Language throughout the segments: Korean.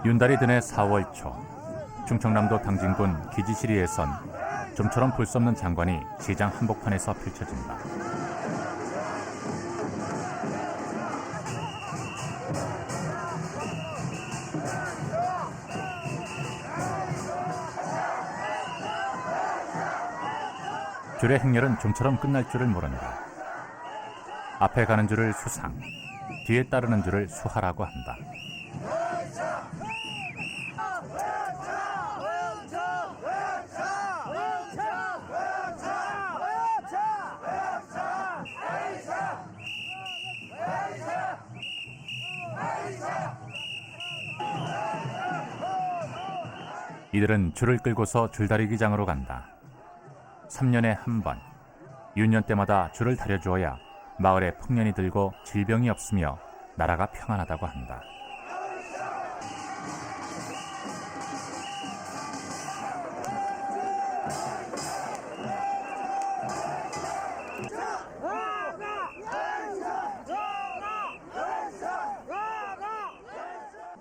윤달이 드네 4월 초, 충청남도 당진군 기지시리에선 좀처럼 볼 수 없는 장관이 시장 한복판에서 펼쳐진다. 줄의 행렬은 좀처럼 끝날 줄을 모른다. 앞에 가는 줄을 수상, 뒤에 따르는 줄을 수하라고 한다. 이들은 줄을 끌고서 줄다리기장으로 간다. 3년에 한 번, 윤년 때마다 줄을 다려주어야 마을에 풍년이 들고 질병이 없으며 나라가 평안하다고 한다.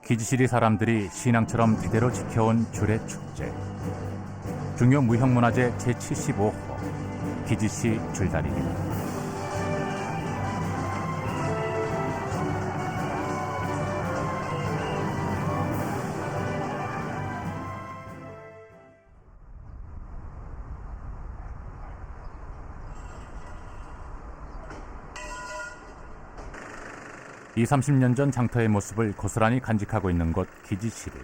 기지시리 사람들이 신앙처럼 대대로 지켜온 줄의 축제. 중요 무형문화재 제75호 기지시 줄다리기. 이 30년 전 장터의 모습을 고스란히 간직하고 있는 곳 기지시리.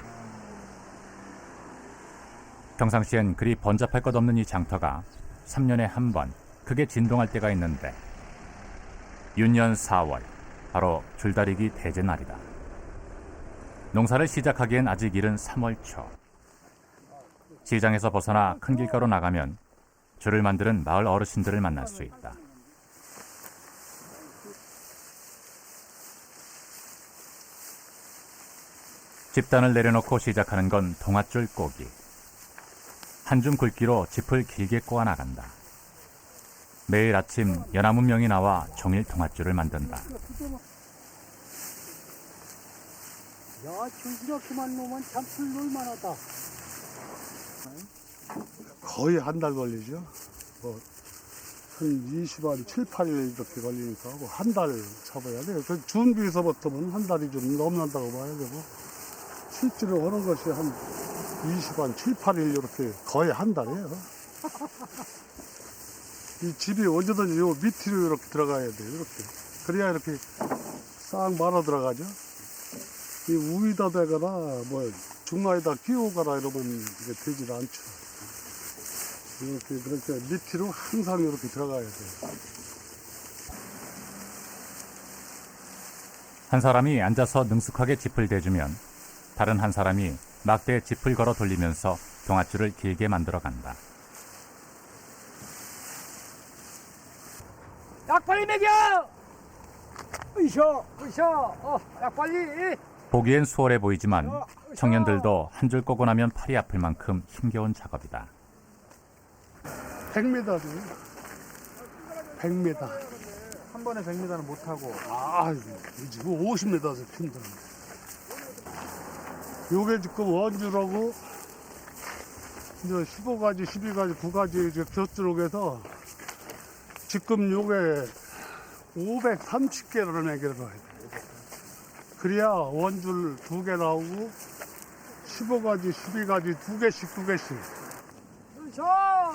평상시엔 그리 번잡할 것 없는 이 장터가 3년에 한 번 크게 진동할 때가 있는데 윤년 4월, 바로 줄다리기 대제날이다. 농사를 시작하기엔 아직 이른 3월 초. 시장에서 벗어나 큰 길가로 나가면 줄을 만드는 마을 어르신들을 만날 수 있다. 집단을 내려놓고 시작하는 건 동아줄 꼬기. 한 줌 굵기로 짚을 길게 꼬아 나간다. 매일 아침 연화무 명이 나와 종일 동아줄을 만든다. 야, 이렇게만 놓으면 참 풀놀만하다. 거의 한 달 걸리죠. 한 20한 7, 8일 이렇게 걸리니까 한 달 잡아야 돼요. 그 준비에서부터는 한 달이 좀 넘는다고 봐야 되고, 실제로 오는 것이 한 20한 7, 8일 이렇게 거의 한 달이에요. 이 집이 언제든지 요 밑으로 이렇게 들어가야 돼요. 이렇게. 그래야 이렇게 싹 말아 들어가죠. 이 우위다 대거나 뭐 중간에다 끼우거나 이러면 이게 되질 않죠. 이렇게 그렇게 밑으로 항상 이렇게 들어가야 돼요. 한 사람이 앉아서 능숙하게 짚을 대주면 다른 한 사람이 막대에 짚을 걸어 돌리면서 동아줄을 길게 만들어 간다. 약 빨리 먹여! 으쌰, 약 빨리! 보기엔 수월해 보이지만 청년들도 한 줄 꼬고 나면 팔이 아플 만큼 힘겨운 작업이다. 100m죠. 100m. 한 번에 100m는 못하고. 지금 50m에서 핀다. 요게 지금 원주라고 이제 15가지, 12가지, 9가지 이제 곁들여서 지금 요게 530개를 매기를 가야 돼. 그래야 원줄 2개 나오고 15가지, 12가지 2개씩, 2개씩. 으쌰!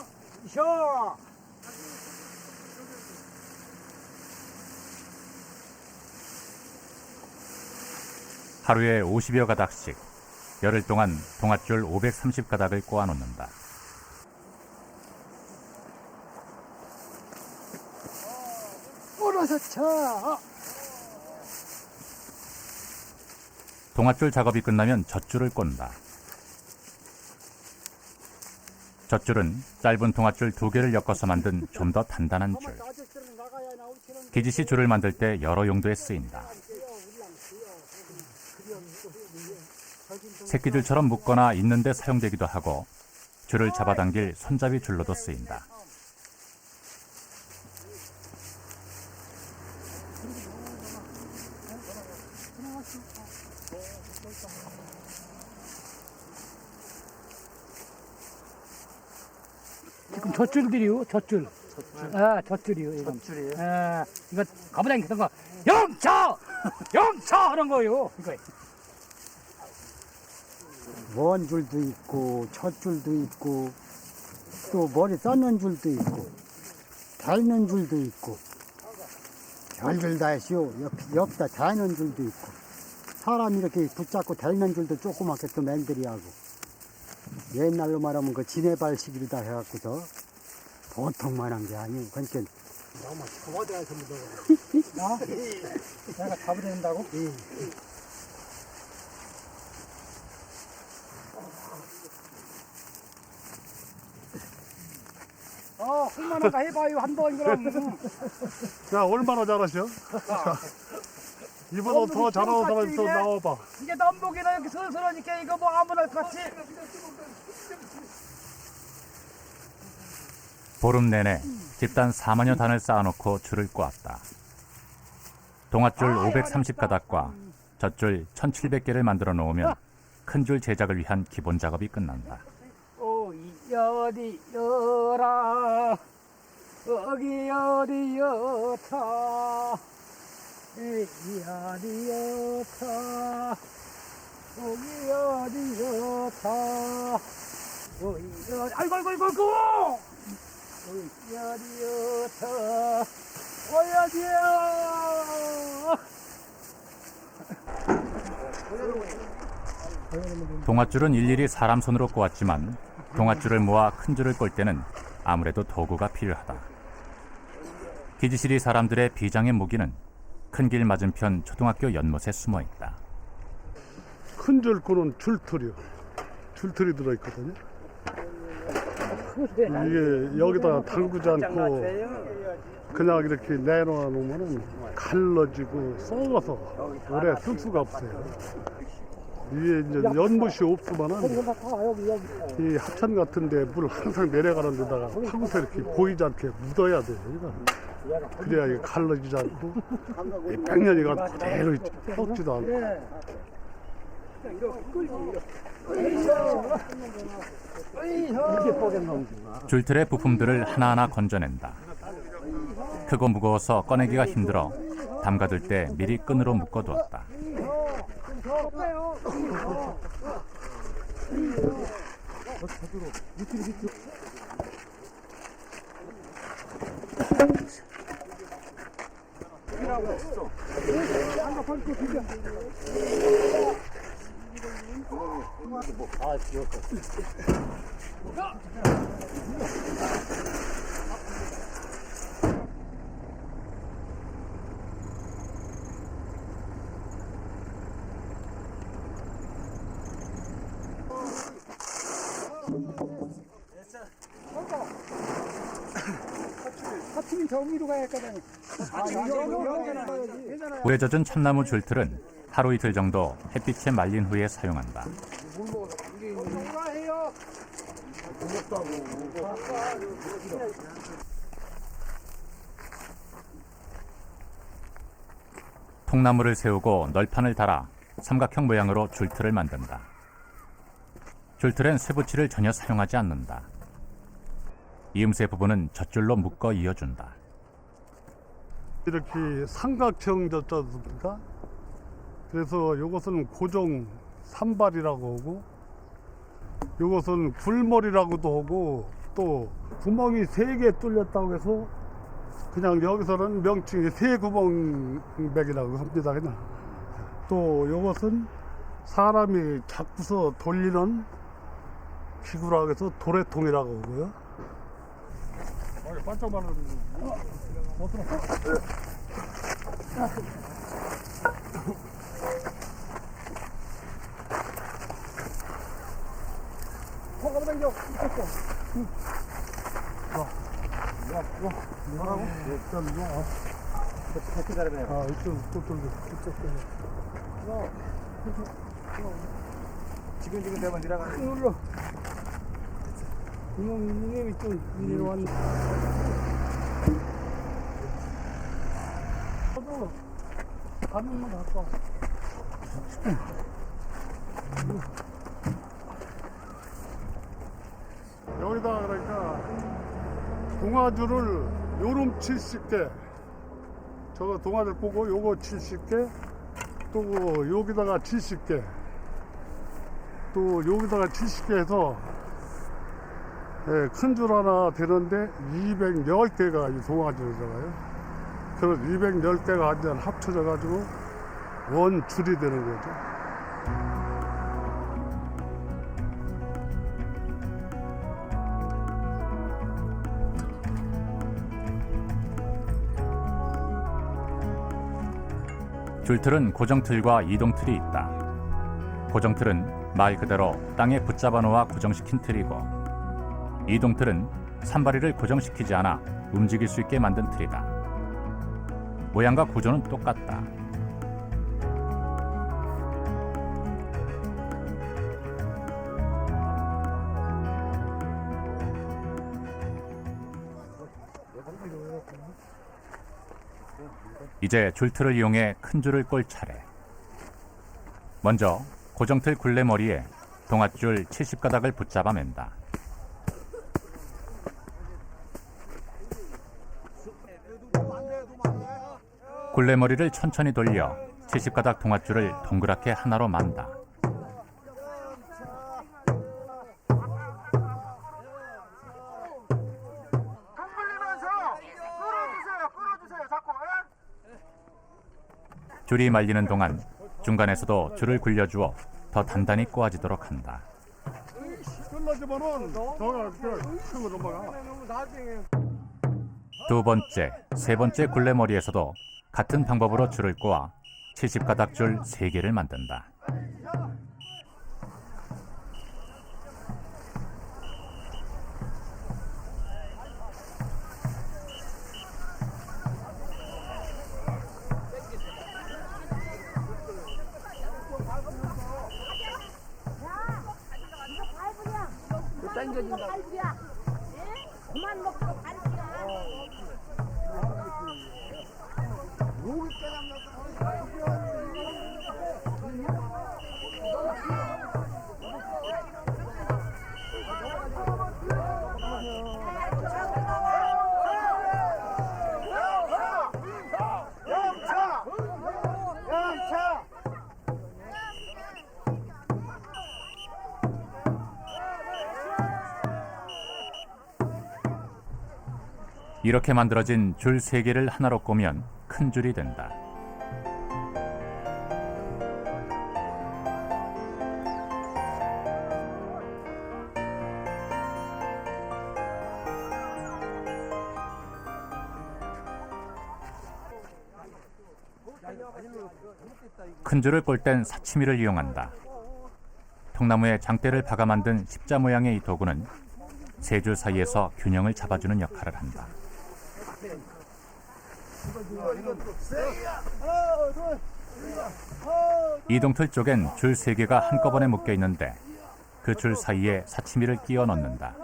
하루에 50여 가닥씩 열흘 동안 동아줄 530가닥을 꼬아놓는다. 올라서 쳐! 동아줄 작업이 끝나면 젖줄을 꼰다. 젖줄은 짧은 동아줄 2개를 엮어서 만든 좀 더 단단한 줄. 기지시 줄을 만들 때 여러 용도에 쓰인다. 새끼줄처럼 묶거나 잇는 데 사용되기도 하고 줄을 잡아당길 손잡이 줄로도 쓰인다. 지금 젖줄들이요, 젖줄. 아, 젖줄이요, 이거. 젖줄이에요? 아, 이거 가부장님 거, 영차! 영차! 하는 거요, 이거. 먼 줄도 있고 첫 줄도 있고 또 머리 쌓는 줄도 있고 달는 줄도 있고 별들 다 했시오. 옆다 달는 줄도 있고 사람 이렇게 붙잡고 달는 줄도 조그맣게 또 맨들이 하고 옛날로 말하면 그 지네발식으로 다 해갖고서 보통만한 게 아니고 그러니까 너무 잡아대서 묻어. 내가 잡아낸다고? 할만하다 해봐요, 한 번, 그럼. 야, 얼마나 잘하셔? 이보다 더 잘하는 사람이 또 나와봐. 이게 남북이나 이렇게 서서하니까 이거 뭐 아무나 같이. 보름 내내 집단 4만여 단을 쌓아놓고 줄을 꼬았다. 동아줄 530가닥과 젖줄 1700개를 만들어 놓으면 큰 줄 제작을 위한 기본 작업이 끝난다. 어디 여라 어기 어디 여차 어디 여차 어기 어디 여차 아이고 어디 여차 어디야 동아줄은 일일이 사람 손으로 꼬았지만 동아줄을 모아 큰 줄을 꼴 때는 아무래도 도구가 필요하다. 기지실이 사람들의 비장의 무기는 큰 길 맞은편 초등학교 연못에 숨어 있다. 큰 줄 꼬는 줄틀이요. 줄틀이 들어있거든요. 이게 여기다 담그지 않고 그냥 이렇게 내놓아 놓으면 갈라지고 썩어서 오래 쓸 수가 없어요. 이게 이제 연못이 없으면은 이 하천 같은데 물 항상 내려가는 데다가 하고서 이렇게 보이지 않게 묻어야 돼요. 이거. 그래야 이게 갈라지지 않고 이 백년이가 그대로 썩지도 않고. 줄틀의 부품들을 하나하나 건져낸다. 크고 무거워서 꺼내기가 힘들어 담가둘 때 미리 끈으로 묶어두었다. 하팀이 저기로 가야 할거든. 물에 젖은 참나무 줄틀은 하루 이틀 정도 햇빛에 말린 후에 사용한다. 통나무를 세우고 널판을 달아 삼각형 모양으로 줄틀을 만든다. 줄틀엔 쇠붙이를 전혀 사용하지 않는다. 이음새 부분은 젖줄로 묶어 이어준다. 이렇게 삼각형 졌지 않습니까? 그래서 이것은 고정 산발이라고 하고 이것은 굴머리라고도 하고 또 구멍이 3개 뚫렸다고 해서 그냥 여기서는 명칭이 세구멍백이라고 합니다. 그냥. 또 이것은 사람이 잡고서 돌리는 기구라고 해서 도래통이라고 하고요. 반짝 말하는 지금 대만 들어가는 눌러. 이놈이 좀 내려왔네. 저도 가면만 갖고 와. 여기다가 그러니까 동아줄을 요름 70개, 저거 동아줄 보고 요거 70개, 또 여기다가 70개, 또 여기다가 70개 해서 큰 줄 하나 되는데 210개가 이 동아줄이 들어가요. 그래서 210개가 완전 합쳐져 가지고 원 줄이 되는 거죠. 줄틀은 고정틀과 이동틀이 있다. 고정틀은 말 그대로 땅에 붙잡아 놓아 고정시킨 틀이고, 이동틀은 산발이를 고정시키지 않아 움직일 수 있게 만든 틀이다. 모양과 구조는 똑같다. 이제 줄틀을 이용해 큰 줄을 꼴 차례. 먼저 고정틀 굴레머리에 동아줄 70가닥을 붙잡아 맨다. 굴레머리를 천천히 돌려 70가닥 동아줄을 동그랗게 하나로 만다. 줄이 말리는 동안 중간에서도 줄을 굴려주어 더 단단히 꼬아지도록 한다. 끝나지만은 저가 치고 넘어가. 두 번째, 세 번째 굴레머리에서도 같은 방법으로 줄을 꼬아 70가닥 줄 3개를 만든다. 당겨진다. 그만 먹고 발이야. 이렇게 만들어진 줄 3개를 하나로 꼬면 큰 줄이 된다. 큰 줄을 꼴 땐 사치미를 이용한다. 통나무에 장대를 박아 만든 십자 모양의 이 도구는 세 줄 사이에서 균형을 잡아주는 역할을 한다. 이동틀 쪽엔 줄 3개가 한꺼번에 묶여 있는데 그 줄 사이에 사치미를 끼워 넣는다.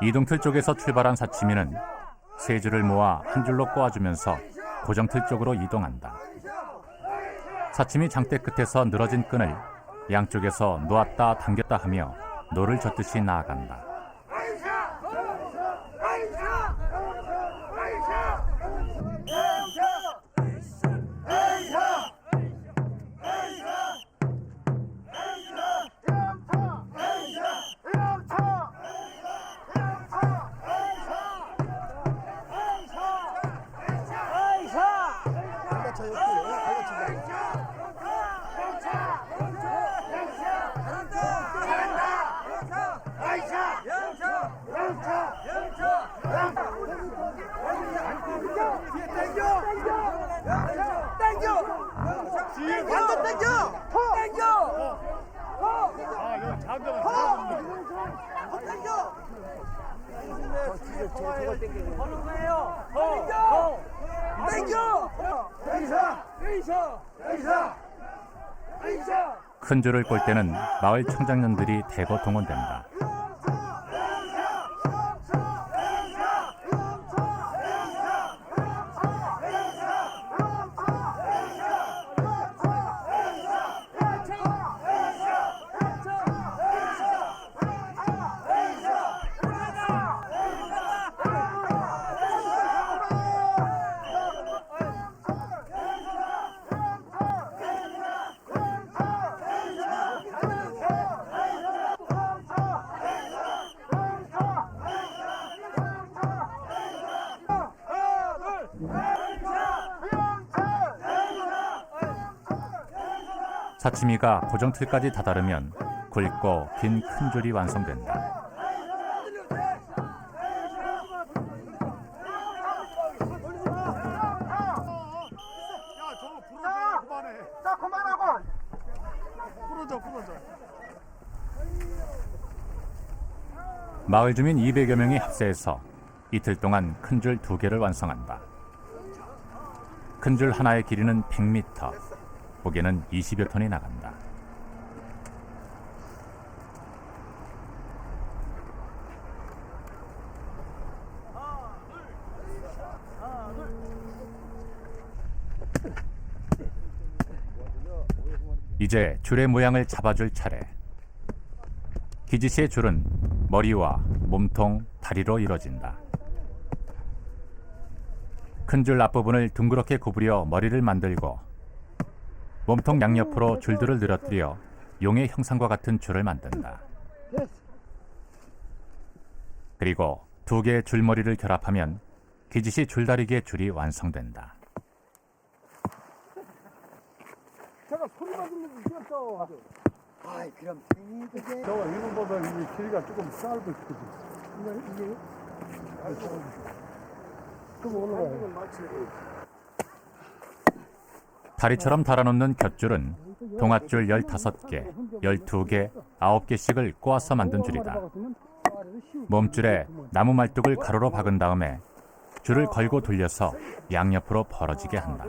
이동틀 쪽에서 출발한 사치미는 세 줄을 모아 한 줄로 꼬아주면서 고정틀 쪽으로 이동한다. 사치미 장대 끝에서 늘어진 끈을 양쪽에서 놓았다 당겼다 하며 노를 젓듯이 나아간다. 저거 땡겨. 큰 줄을 꼴 때는 마을 청장년들이 대거 동원된다. 사치미가 고정틀까지 다다르면 굵고 긴 큰 줄이 완성된다. 마을 주민 200여 명이 합세해서 이틀 동안 큰 줄 2개를 완성한다. 큰 줄 하나의 길이는 100m, 무게는 20여 톤이 나간다. 이제 줄의 모양을 잡아줄 차례. 기지씨의 줄은 머리와 몸통, 다리로 이루어진다. 큰 줄 앞부분을 둥그렇게 구부려 머리를 만들고 몸통 양옆으로 줄들을 늘어뜨려 용의 형상과 같은 줄을 만든다. 그리고 2개의 줄머리를 결합하면 기지씨 줄다리기의 줄이 완성된다. 제가 소리만 들리면 이겼어. 아이 그럼 팽이 그게 저거 이거보다 이게 길이가 조금 짧을 거지. 이게 좀 올라가요. 다리처럼 달아놓는 곁줄은 동아줄 15개, 12개, 9개씩을 꼬아서 만든 줄이다. 몸줄에 나무 말뚝을 가로로 박은 다음에 줄을 걸고 돌려서 양옆으로 벌어지게 한다.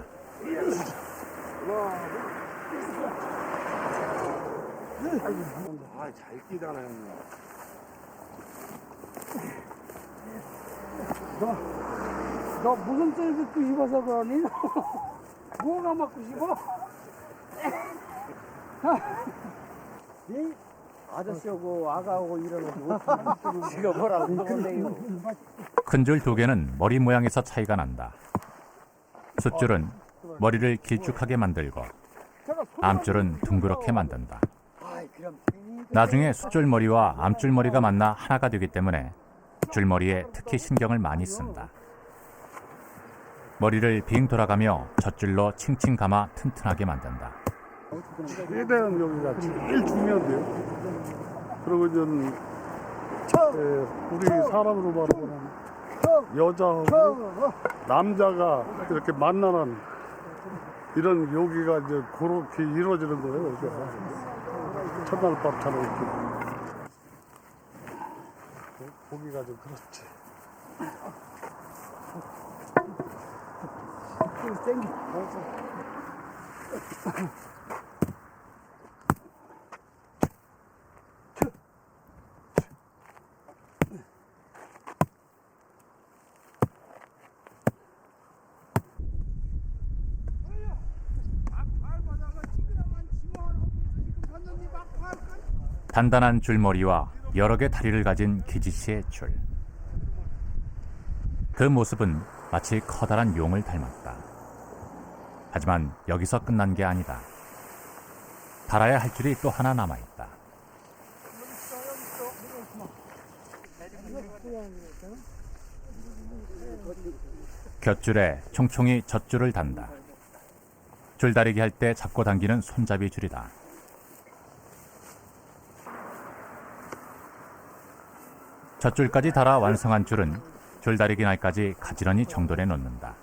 잘 끼잖아 형님. 너 무슨 뜰 듣고 입어서 그러니? 뭐가 먹고 싶어? 이 아저씨하고 아가하고 이러는 지가 뭐라고 그러네요. 큰 줄 2개는 머리 모양에서 차이가 난다. 숫줄은 머리를 길쭉하게 만들고 암줄은 둥그렇게 만든다. 아이 그럼 팽이 그게 나중에 숫줄 머리와 암줄 머리가 만나 하나가 되기 때문에 줄머리에 특히 신경을 많이 쓴다. 머리를 빙 돌아가며 젖줄로 칭칭 감아 튼튼하게 만든다. 최대한 여기가 제일 중요한데요. 그리고 저는 우리 사람으로 말하면 여자하고 남자가 이렇게 만나는 이런 여기가 이제 그렇게 이루어지는 거예요. 이게 첫날 밤처럼 이렇게 보기가 좀 그렇지. 단단한 줄머리와 여러 개 다리를 가진 기지씨의 줄. 그 모습은 마치 커다란 용을 닮았다. 하지만 여기서 끝난 게 아니다. 달아야 할 줄이 또 하나 남아있다. 곁줄에 총총히 젖줄을 단다. 줄다리기 할 때 잡고 당기는 손잡이 줄이다. 젖줄까지 달아 완성한 줄은 줄다리기 날까지 가지런히 정돈해 놓는다.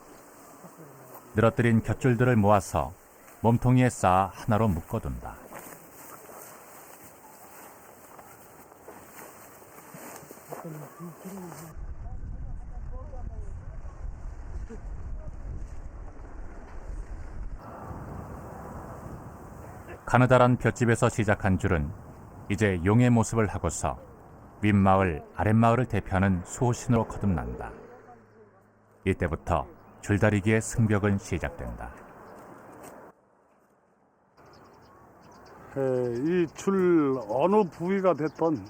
늘어뜨린 곁줄들을 모아서 몸통이에 쌓아 하나로 묶어둔다. 가느다란 볏집에서 시작한 줄은 이제 용의 모습을 하고서 윗마을 아랫마을을 대표하는 수호신으로 거듭난다. 이때부터 줄다리기의 승벽은 시작된다. 이 줄 어느 부위가 됐던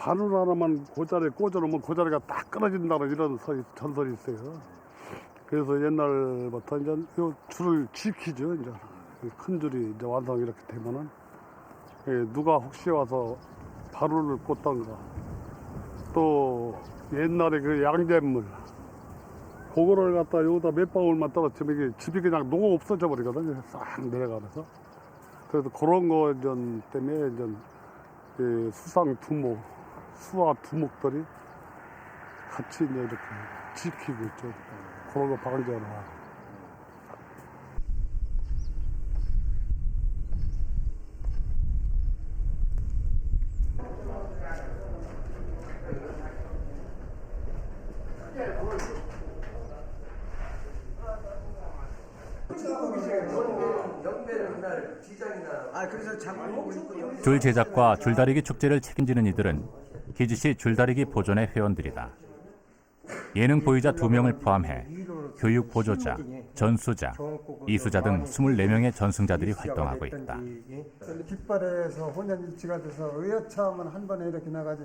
바늘 하나만 고자리에 꽂아놓으면 고자리가 딱 끊어진다는 이런 전설이 있어요. 그래서 옛날부터 이제 이 줄을 지키죠. 이제 큰 줄이 이제 완성 이렇게 되면은 누가 혹시 와서 바늘을 꽂던가 또 옛날에 그 양잿물 그거를 갖다 여기다 몇 방울만 떨어뜨리면 이게 집이 그냥 녹아 없어져 버리거든요. 싹 내려가면서. 그래서 그런 거 때문에 이제 수상 두목, 수와 두목들이 같이 이제 이렇게 지키고 있죠. 그런 거 방지하러. 줄 제작과 줄다리기 축제를 책임지는 이들은 기지시 줄다리기 보존의 회원들이다. 예능 보유자 2명을 포함해 교육 보조자, 전수자, 이수자 등 24명의 전승자들이 활동하고 있다. 깃발에서 혼연일치가 돼서 의여차하면 한 번에 이렇게 나가지.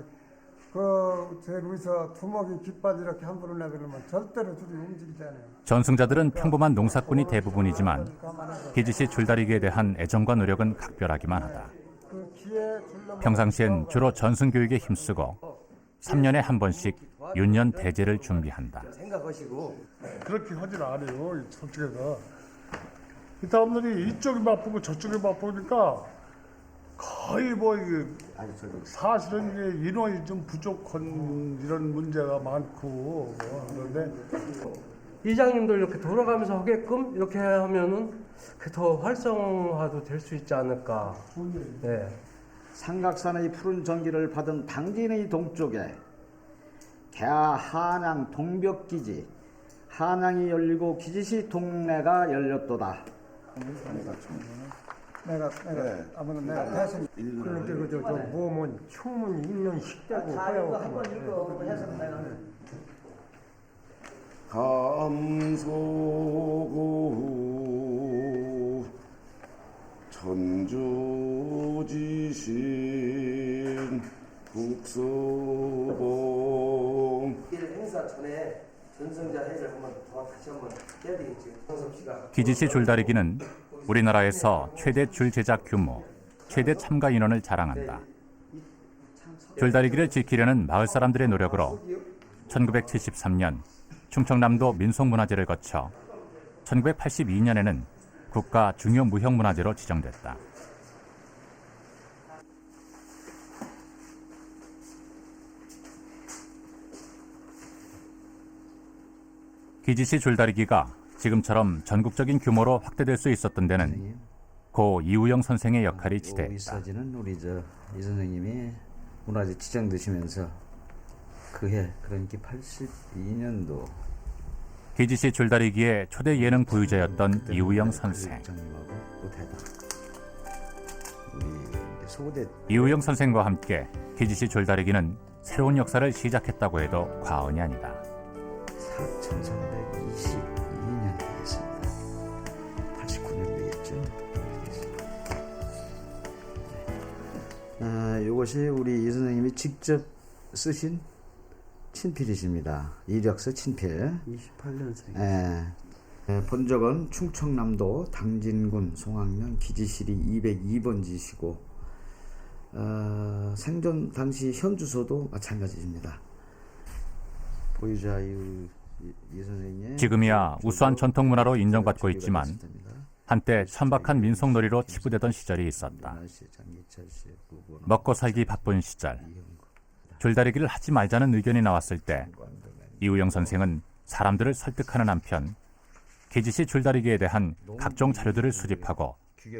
여기서 두목이 깃발 이렇게 한 번을 내들으면 절대로 줄이 움직이지 않아요. 전승자들은 평범한 농사꾼이 대부분이지만 기지시 줄다리기에 대한 애정과 노력은 각별하기만 하다. 평상시엔 주로 전승 교육에 힘쓰고 3년에 한 번씩 윤년 대제를 준비한다. 그렇게 하질 않아요. 저쪽에서. 이 사람들이 이쪽이 바쁘고 저쪽이 바쁘니까 거의 사실은 이게 인원이 좀 부족한 이런 문제가 많고 그런데 이장님도 이렇게 돌아가면서 하게끔 이렇게 하면은 더 활성화도 될 수 있지 않을까. 네. 삼각산의 푸른 전기를 받은 당진의 동쪽에 개하 한양 동벽기지 한양이 열리고 기지시 동네가 열렸도다. 내가 아무나 내가 대신 그런데 그저 뭐면 충분히 있는 식대고 하여고. 감소고 천주지신 국서봉 행사 전에 전승자 회를 다시 한번 해야 되겠지. 기지시 줄다리기는 우리나라에서 최대 줄 제작 규모, 최대 참가 인원을 자랑한다. 줄다리기를 지키려는 마을 사람들의 노력으로 1973년 충청남도 민속문화재를 거쳐 1982년에는 국가 중요무형문화재로 지정됐다. 기지시 줄다리기가 지금처럼 전국적인 규모로 확대될 수 있었던 데는 고 이우영 선생의 역할이 지대했다. 이 사진은 우리 이 선생님이 문화재 지정되시면서 그해 그러니까 82년도 기지시 줄다리기의 초대 예능 보유자였던 이우영 선생. 이우영 선생과 함께 기지시 줄다리기는 새로운 역사를 시작했다고 해도 과언이 아니다. 4322년 되겠습니다. 89년 되겠죠. 이것이 우리 이 선생님이 직접 쓰신 친필이십니다. 이력서 친필. 28년생. 본적은 충청남도 당진군 송악면 기지시리 202번지시고 생존 당시 현 주소도 마찬가지입니다. 보유자 이 선생님. 지금이야 우수한 전통 문화로 인정받고 있지만 한때 천박한 민속놀이로 치부되던 시절이 있었다. 먹고 살기 바쁜 시절 줄다리기를 하지 말자는 의견이 나왔을 때 이우영 선생은 사람들을 설득하는 한편 기지시 줄다리기에 대한 각종 자료들을 수집하고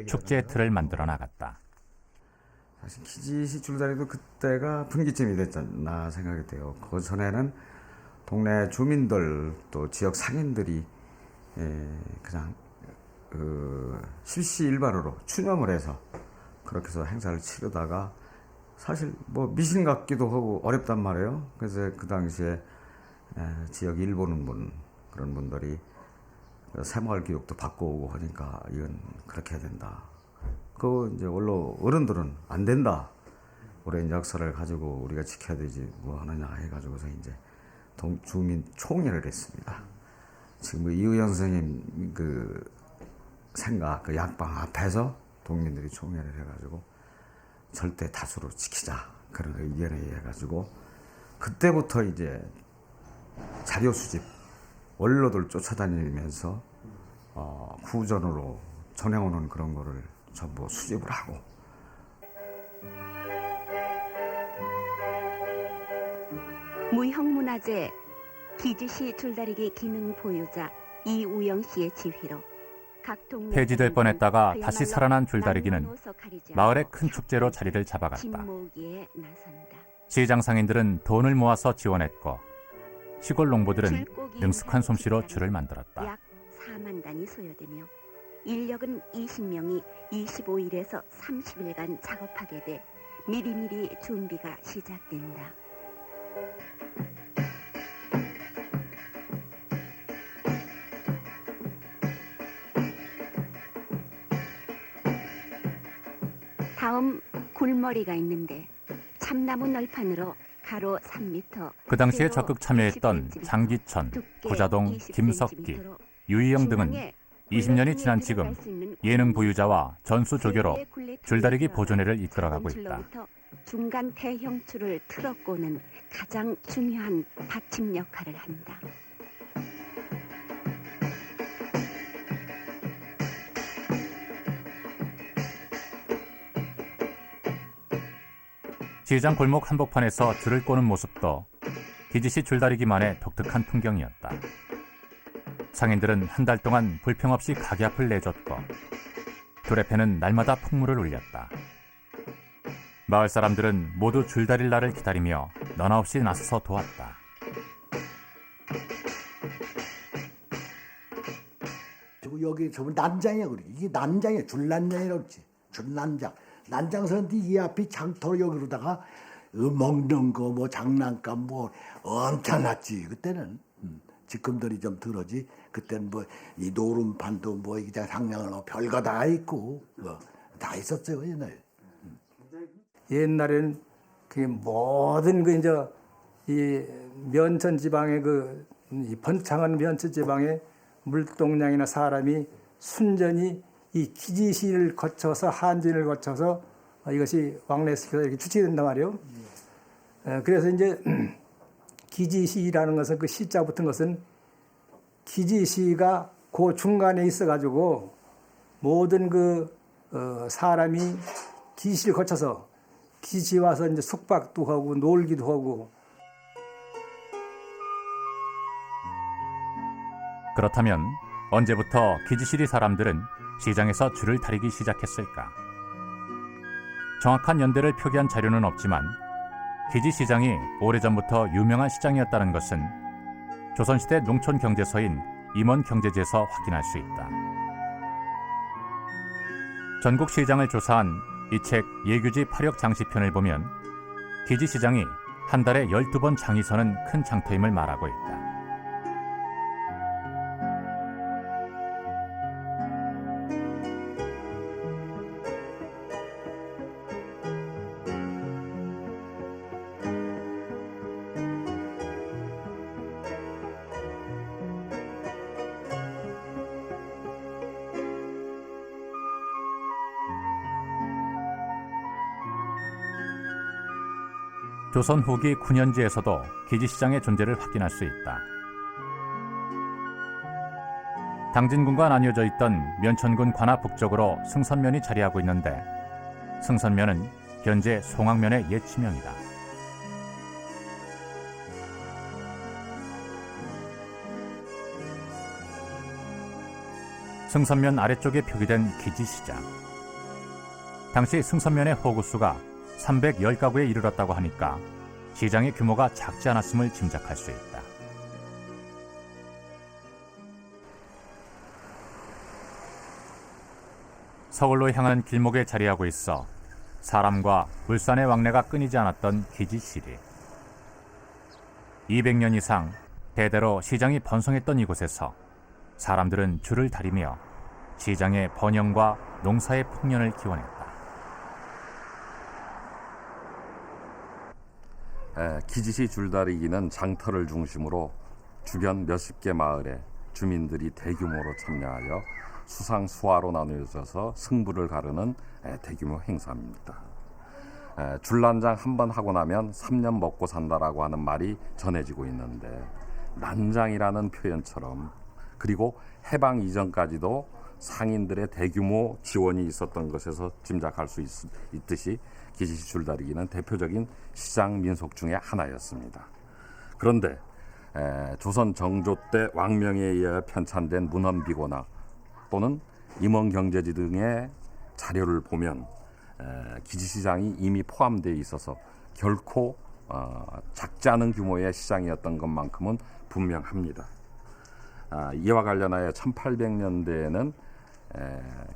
축제의 틀을 만들어 나갔다. 사실 기지시 줄다리도 그때가 분기점이 됐잖아 생각이 돼요. 그 전에는 동네 주민들 또 지역 상인들이 그냥 실시일반으로 추념을 해서 그렇게 해서 행사를 치르다가 사실 뭐 미신 같기도 하고 어렵단 말이에요. 그래서 그 당시에 지역 일 보는 분 그런 분들이 새마을 교육도 바꿔오고 하니까 이건 그렇게 해야 된다. 그 이제 원로 어른들은 안 된다. 오랜 역사를 가지고 우리가 지켜야 되지 뭐 하느냐 해가지고서 이제 주민 총회를 했습니다. 지금 이의영 선생님 그 생각 그 약방 앞에서 동민들이 총회를 해가지고 절대 다수로 지키자 그런 의견에 해가지고 그때부터 이제 자료 수집 원로들 쫓아다니면서 후전으로 전해오는 그런 거를 전부 수집을 하고 무형문화재 기지시 줄다리기 기능 보유자 이우영 씨의 지휘로 폐지될 뻔했다가 다시 살아난 줄다리기는 마을의 큰 축제로 자리를 잡아갔다. 시장 상인들은 돈을 모아서 지원했고 시골 농부들은 능숙한 솜씨로 줄을 만들었다. 약 4만 단이 소요되며 인력은 20명이 25일에서 30일간 작업하게 돼 미리미리 준비가 시작된다. 다음 굴머리가 있는데 참나무 널판으로 가로 3m. 그 당시에 적극 참여했던 장기천, 구자동, 김석기, 유희영 등은 20년이 지난 지금 예능 보유자와 전수 조교로 줄다리기 보존회를 이끌어가고 있다. 중간 대형줄을 틀어꼬는 가장 중요한 받침 역할을 한다. 시장 골목 한복판에서 줄을 꼬는 모습도 기지시 줄다리기만의 독특한 풍경이었다. 상인들은 한 달 동안 불평 없이 가게 앞을 내줬고 두레패는 날마다 풍물을 울렸다. 마을 사람들은 모두 줄다릴 날을 기다리며 너나 없이 나서서 도왔다. 여기 저 난장이야 그래. 이게 난장이야. 줄난장이라고 그러지. 줄난장. 난장 서는데 이 앞이 장터로 여기로다가 먹는 거 뭐 장난감 뭐 엄청났지 그때는. 지금들이 좀 들어지. 그때는 뭐 이 노름판도 뭐 이게 상냥을 뭐 별거 다 있고 뭐 다 있었어요 옛날. 옛날에는 그 모든 그 이제 이 면천 지방의 이 번창한 면천 지방의 물동량이나 사람이 순전히 이 기지시를 거쳐서 한진을 거쳐서 이것이 왕래시켜서 이렇게 추측이 된단 말이에요. 그래서 이제 기지시라는 것은 그 시자 붙은 것은 기지시가 그 중간에 있어가지고 모든 사람이 기지시를 거쳐서 기지 와서 이제 숙박도 하고 놀기도 하고. 그렇다면 언제부터 기지시리 사람들은 시장에서 줄을 다리기 시작했을까? 정확한 연대를 표기한 자료는 없지만 기지시장이 오래전부터 유명한 시장이었다는 것은 조선시대 농촌경제서인 임원경제지에서 확인할 수 있다. 전국시장을 조사한 이 책 예규지 8역 장시편을 보면 기지시장이 한 달에 12번 장이 서는 큰 장터임을 말하고 있다. 조선 후기 9년지에서도 기지시장의 존재를 확인할 수 있다. 당진군과 나뉘어져 있던 면천군 관하 북쪽으로 승선면이 자리하고 있는데 승선면은 현재 송악면의 옛 지명이다. 승선면 아래쪽에 표기된 기지시장. 당시 승선면의 호구수가 310가구에 이르렀다고 하니까 시장의 규모가 작지 않았음을 짐작할 수 있다. 서울로 향하는 길목에 자리하고 있어 사람과 울산의 왕래가 끊이지 않았던 기지시리. 200년 이상 대대로 시장이 번성했던 이곳에서 사람들은 줄을 다리며 시장의 번영과 농사의 풍년을 기원했다. 기지시 줄다리기는 장터를 중심으로 주변 몇십 개 마을에 주민들이 대규모로 참여하여 수상수하로 나누어져서 승부를 가르는 대규모 행사입니다. 줄난장 한 번 하고 나면 3년 먹고 산다라고 하는 말이 전해지고 있는데, 난장이라는 표현처럼 그리고 해방 이전까지도 상인들의 대규모 지원이 있었던 것에서 짐작할 수 있듯이 기지시 줄다리기는 대표적인 시장 민속 중의 하나였습니다. 그런데 조선 정조 때 왕명에 의해 편찬된 문헌비고나 또는 임원경제지 등의 자료를 보면 기지시장이 이미 포함되어 있어서 결코 작지 않은 규모의 시장이었던 것만큼은 분명합니다. 이와 관련하여 1800년대에는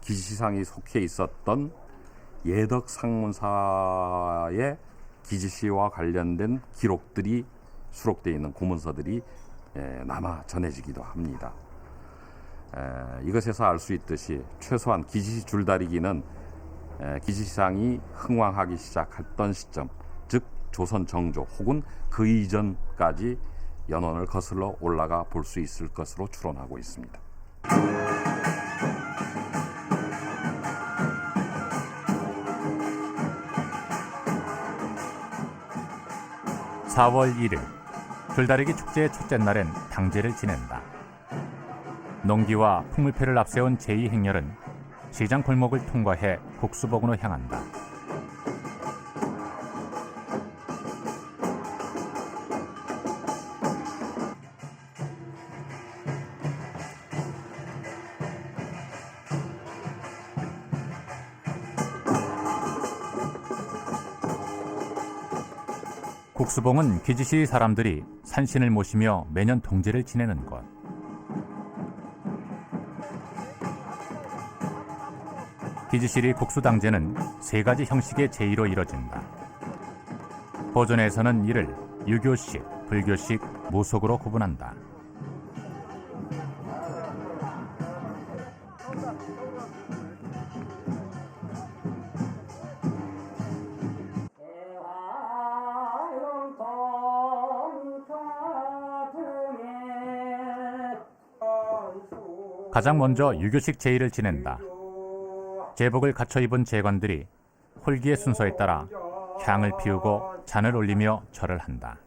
기지시장이 속해 있었던 예덕상문사의 기지시와 관련된 기록들이 수록되어 있는 고문서들이 남아 전해지기도 합니다. 이것에서 알 수 있듯이 최소한 기지시 줄다리기는 기지시장이 흥왕하기 시작했던 시점, 즉 조선 정조 혹은 그 이전까지 연원을 거슬러 올라가 볼 수 있을 것으로 추론하고 있습니다. 4월 1일 줄다리기 축제의 첫째 날엔 당제를 지낸다. 농기와 풍물패를 앞세운 제2행렬은 시장 골목을 통과해 국수봉으로 향한다. 국수봉은 기지시 사람들이 산신을 모시며 매년 동제를 지내는 곳. 기지시리 국수당제는 세 가지 형식의 제의로 이뤄진다. 보존에서는 이를 유교식, 불교식, 무속으로 구분한다. 가장 먼저 유교식 제의를 지낸다. 제복을 갖춰 입은 제관들이 홀기의 순서에 따라 향을 피우고 잔을 올리며 절을 한다.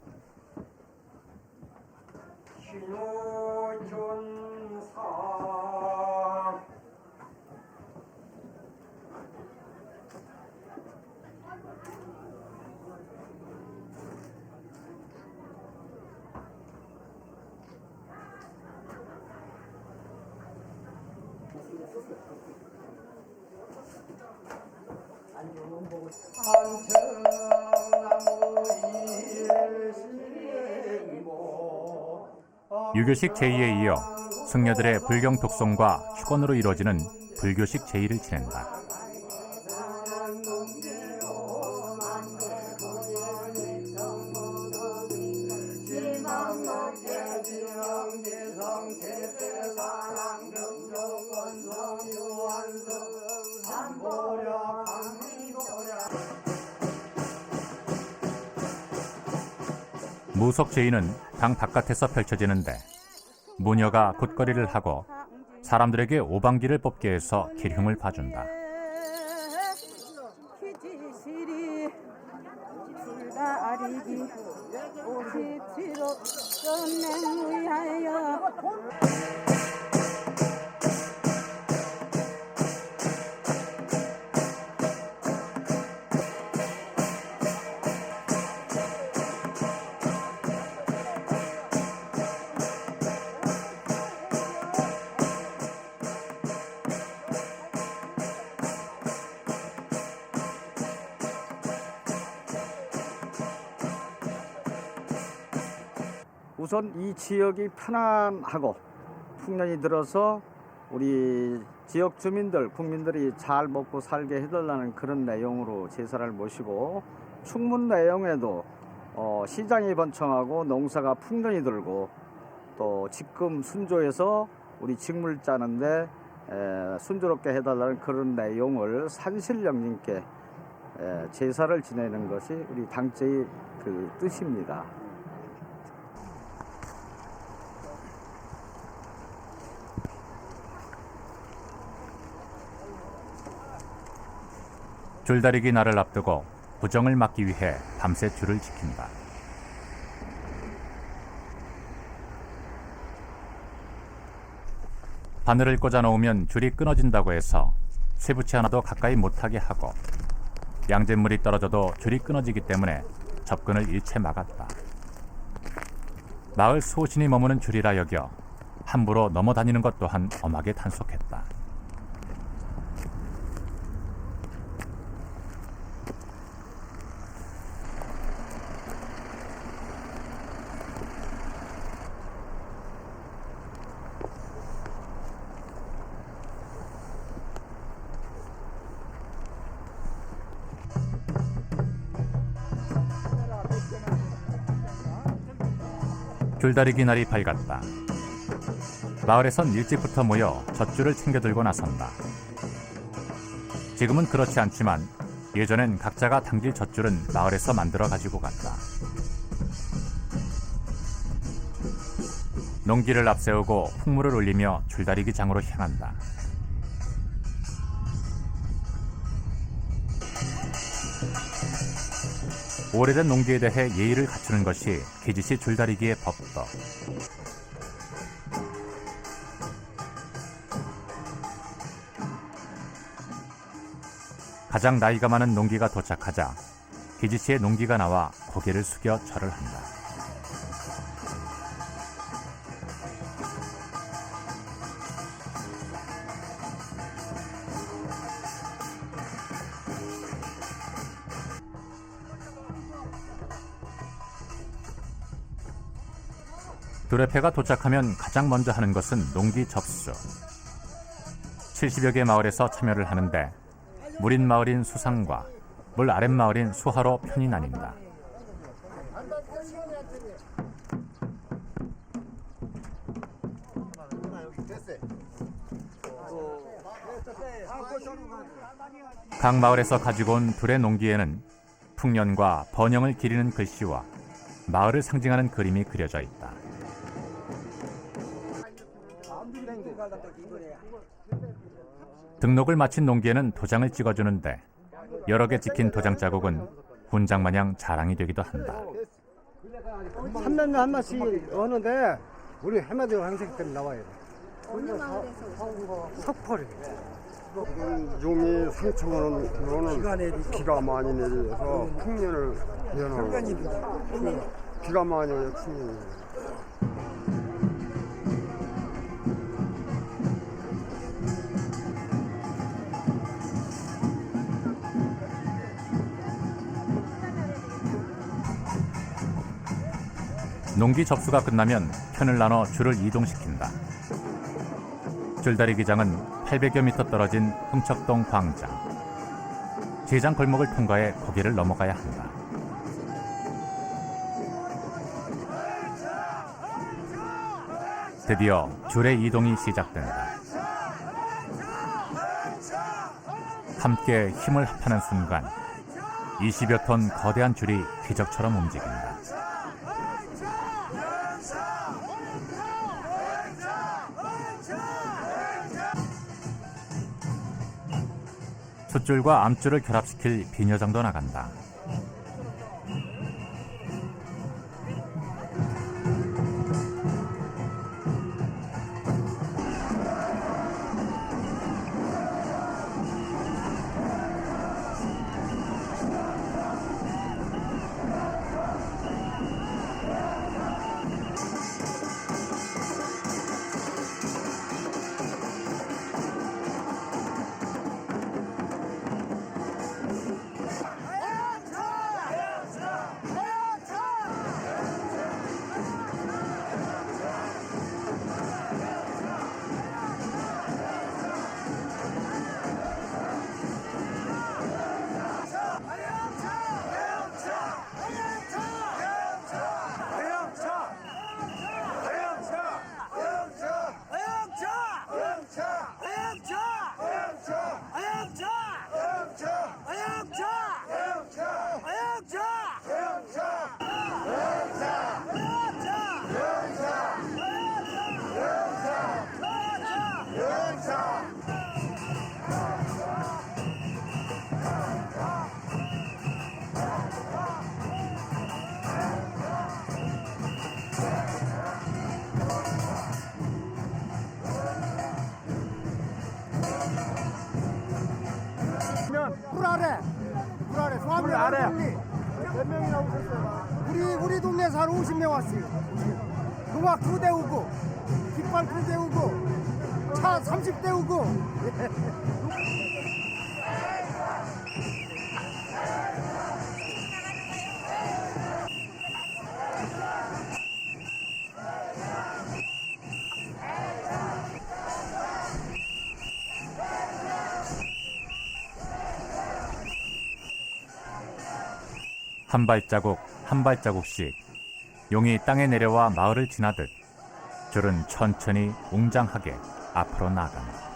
유교식 제의에 이어 승려들의 불경 독송과 축원으로 이루어지는 불교식 제의를 지낸다. 무속 제의는 당 바깥에서 펼쳐지는데 무녀가 굿거리를 하고 사람들에게 오방기를 뽑게 해서 기흉을 봐준다. 기지시리 줄다리기 57호 전맹 위하여 우선 이 지역이 편안하고 풍년이 들어서 우리 지역 주민들, 국민들이 잘 먹고 살게 해달라는 그런 내용으로 제사를 모시고 충문 내용에도 시장이 번창하고 농사가 풍년이 들고 또 직금 순조해서 우리 직물 짜는데 순조롭게 해달라는 그런 내용을 산신령님께 제사를 지내는 것이 우리 당제의 그 뜻입니다. 줄다리기 날을 앞두고 부정을 막기 위해 밤새 줄을 지킨다. 바늘을 꽂아 놓으면 줄이 끊어진다고 해서 쇠붙이 하나도 가까이 못하게 하고 양잿물이 떨어져도 줄이 끊어지기 때문에 접근을 일체 막았다. 마을 소신이 머무는 줄이라 여겨 함부로 넘어다니는 것 또한 엄하게 단속했다. 줄다리기 날이 밝았다. 마을에선 일찍부터 모여 젖줄을 챙겨 들고 나선다. 지금은 그렇지 않지만 예전엔 각자가 당길 젖줄은 마을에서 만들어 가지고 갔다. 농기를 앞세우고 풍물을 올리며 줄다리기 장으로 향한다. 오래된 농기에 대해 예의를 갖추는 것이 기지시 줄다리기의 법도. 가장 나이가 많은 농기가 도착하자 기지시의 농기가 나와 고개를 숙여 절을 한다. 두레패가 도착하면 가장 먼저 하는 것은 농기 접수. 70여 개 마을에서 참여를 하는데 물인 마을인 수상과 물 아랫 마을인 수하로 편이 나뉜다. 각 마을에서 가지고 온 둘의 농기에는 풍년과 번영을 기리는 글씨와 마을을 상징하는 그림이 그려져 있다. 등록을 마친 농기에는 도장을 찍어주는데 여러 개 찍힌 도장 자국은 훈장 마냥 자랑이 되기도 한다. 3년에 한 번씩 오는데 우리 해마다 항상 때문에 나와야 돼. 어느 마을에서 석포리. 용이 3,000원으로는 비가 많이 내려서 풍년을 연하고 비가 많이 오면 풍년이. 농기 접수가 끝나면 편을 나눠 줄을 이동시킨다. 줄다리기장은 800여 미터 떨어진 흠척동 광장. 제장 골목을 통과해 거기를 넘어가야 한다. 드디어 줄의 이동이 시작된다. 함께 힘을 합하는 순간 20여 톤 거대한 줄이 기적처럼 움직인다. 숫줄과 암줄을 결합시킬 비녀장도 나간다. 잘해. 몇 명이나 오셨어요? 우리 동네에서 한 50명 왔어요. 농악 2대 오고, 깃발 2대 오고, 차 30대 오고. 한 발자국 한 발자국씩 용이 땅에 내려와 마을을 지나듯 줄은 천천히 웅장하게 앞으로 나아간다.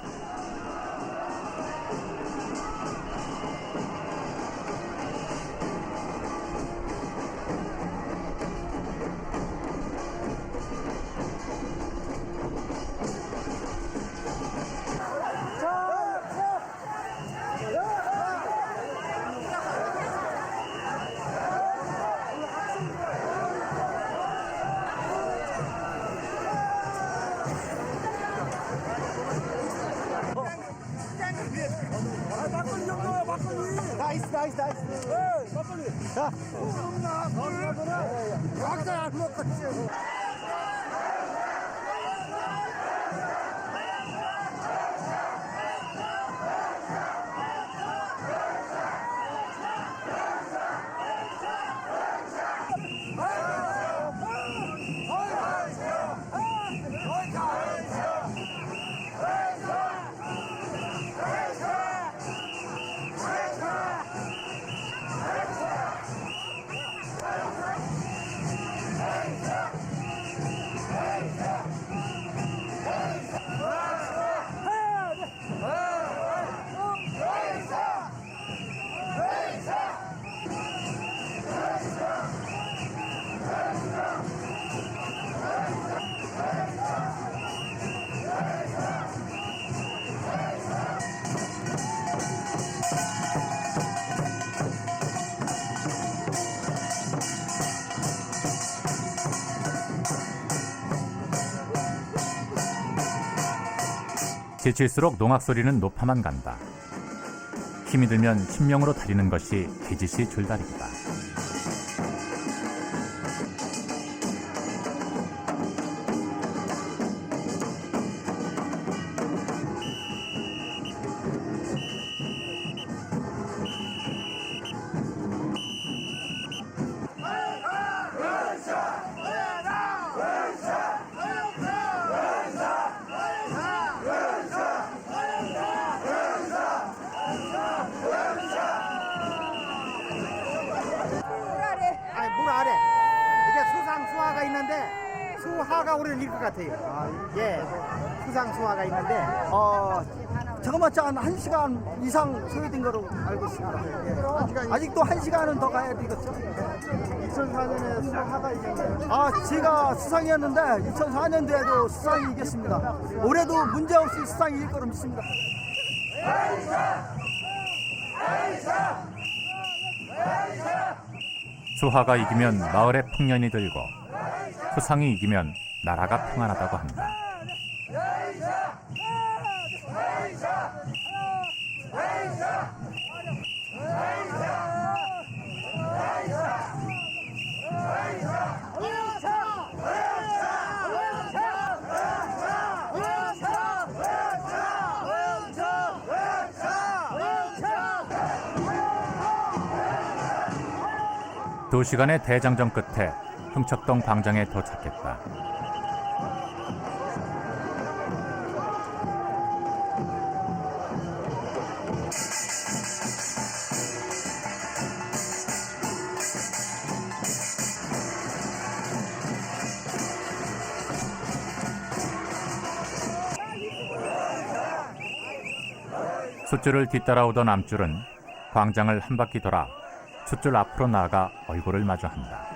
지칠수록 농악 소리는 높아만 간다. 힘이 들면 신명으로 다리는 것이 기지시 줄다리기다. 물 아래. 이게 수상 수화가 있는데 수화가 오르는 일 것 같아요. 예, 수상 수화가 있는데 저거마치 한 1시간 이상 소요된 거로 알고 있습니다. 예. 아직도 1시간은 더 가야 되겠죠. 2004년에 수화가 있는데 제가 수상이었는데 2004년도에도 수상이 이겼습니다. 올해도 문제없이 수상이 이길 거로 믿습니다. 수화가 이기면 마을에 풍년이 들고 수상이 이기면 나라가 평안하다고 한다. 두 시간의 대장정 끝에 흥척동 광장에 도착했다. 숫줄을 뒤따라오던 암줄은 광장을 한 바퀴 돌아 숫줄 앞으로 나아가 얼굴을 마주한다.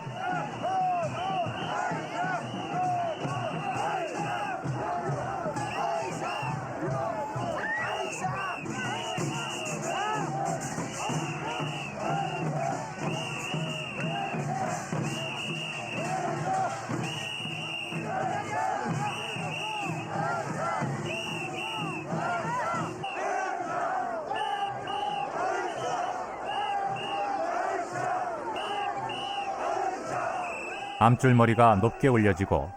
암줄머리가 높게 올려지고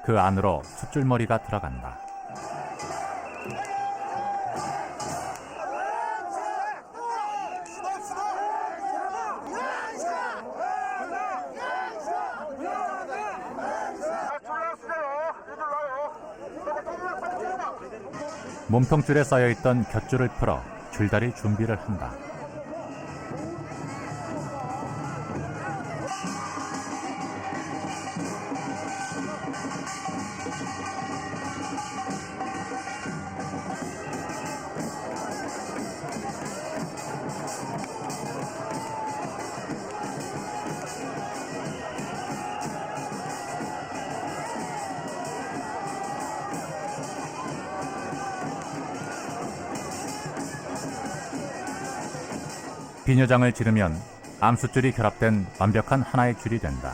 그 안으로 숫줄머리가 들어간다. 몸통줄에 쌓여있던 곁줄을 풀어 줄다리 준비를 한다. 비녀장을 지르면 암숫줄이 결합된 완벽한 하나의 줄이 된다.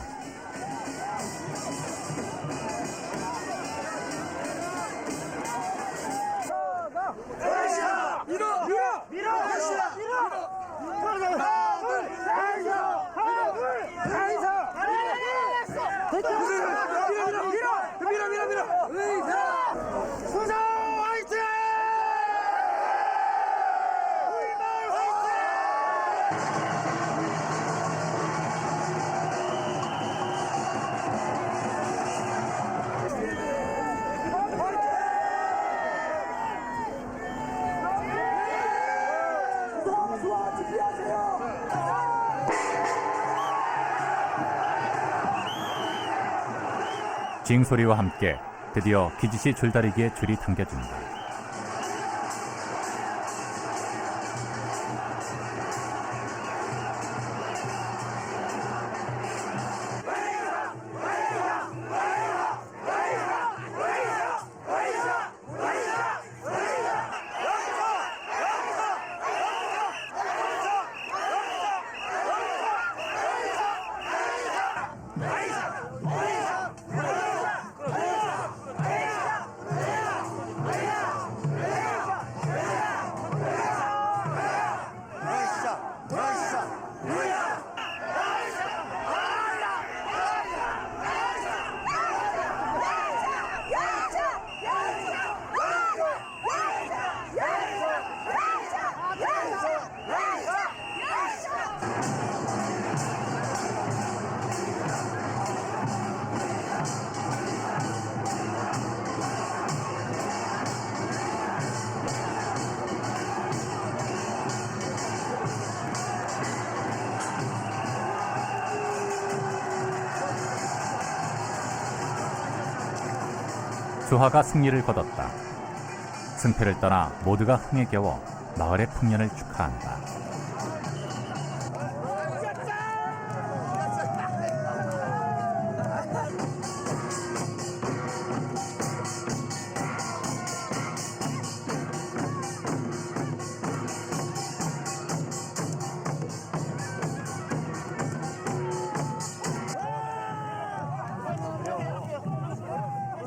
징소리와 함께 드디어 기지시 줄다리기에 줄이 당겨진다. 수하가 승리를 거뒀다. 승패를 떠나 모두가 흥에 겨워 마을의 풍년을 축하한다.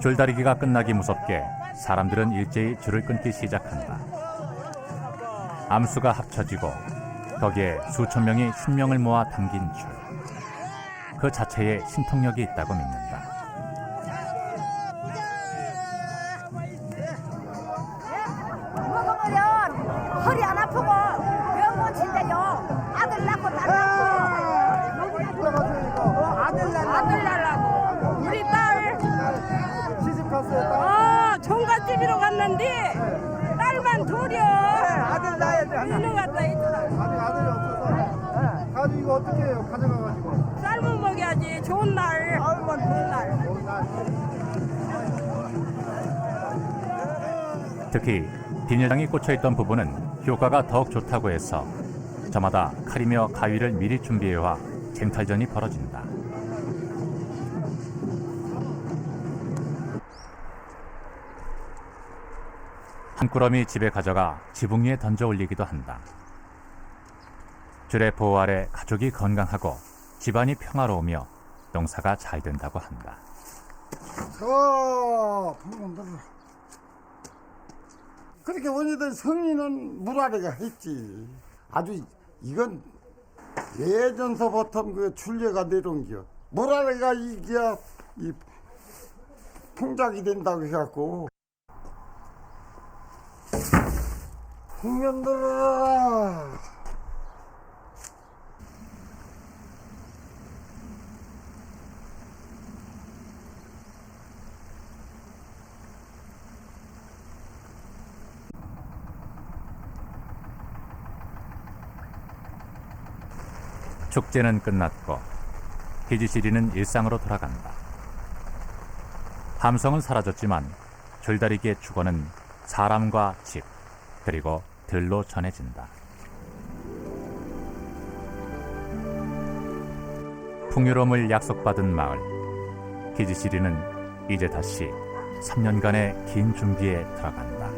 줄다리기가 끝나기 무섭게 사람들은 일제히 줄을 끊기 시작한다. 암수가 합쳐지고 거기에 수천 명이 신명을 모아 당긴 줄. 그 자체에 신통력이 있다고 믿는다. 먹으면 허리 안 아프고 병원 친대요. 아들 낳고 딸 낳고 아들 낳으려고 우리 딸 종갓집으로 갔는데 딸만 둘이요. 아들 낳아야죠. 이놈 갖다 있더라. 아들이 없어서 가지고 이거 어떻게 해요? 가져가가지고 삶은 먹여야지. 좋은 날. 좋은 날. 특히 비녀장이 꽂혀있던 부분은 효과가 더욱 좋다고 해서 저마다 칼이며 가위를 미리 준비해와 쟁탈전이 벌어진다. 한 꾸러미 집에 가져가 지붕 위에 던져 올리기도 한다. 줄의 보호 아래 가족이 건강하고 집안이 평화로우며 농사가 잘 된다고 한다. 그렇게 원이던 성인은 물 아래가 했지. 아주 이건 예전서부터 그 출례가 내려온 겨. 모라내가 이게 이 풍작이 된다고 해갖고 홍면들아 축제는 끝났고 기지시리는 일상으로 돌아간다. 함성은 사라졌지만 줄다리기의 주거는 사람과 집 그리고 들로 전해진다. 풍요로움을 약속받은 마을 기지시리는 이제 다시 3년간의 긴 준비에 들어간다.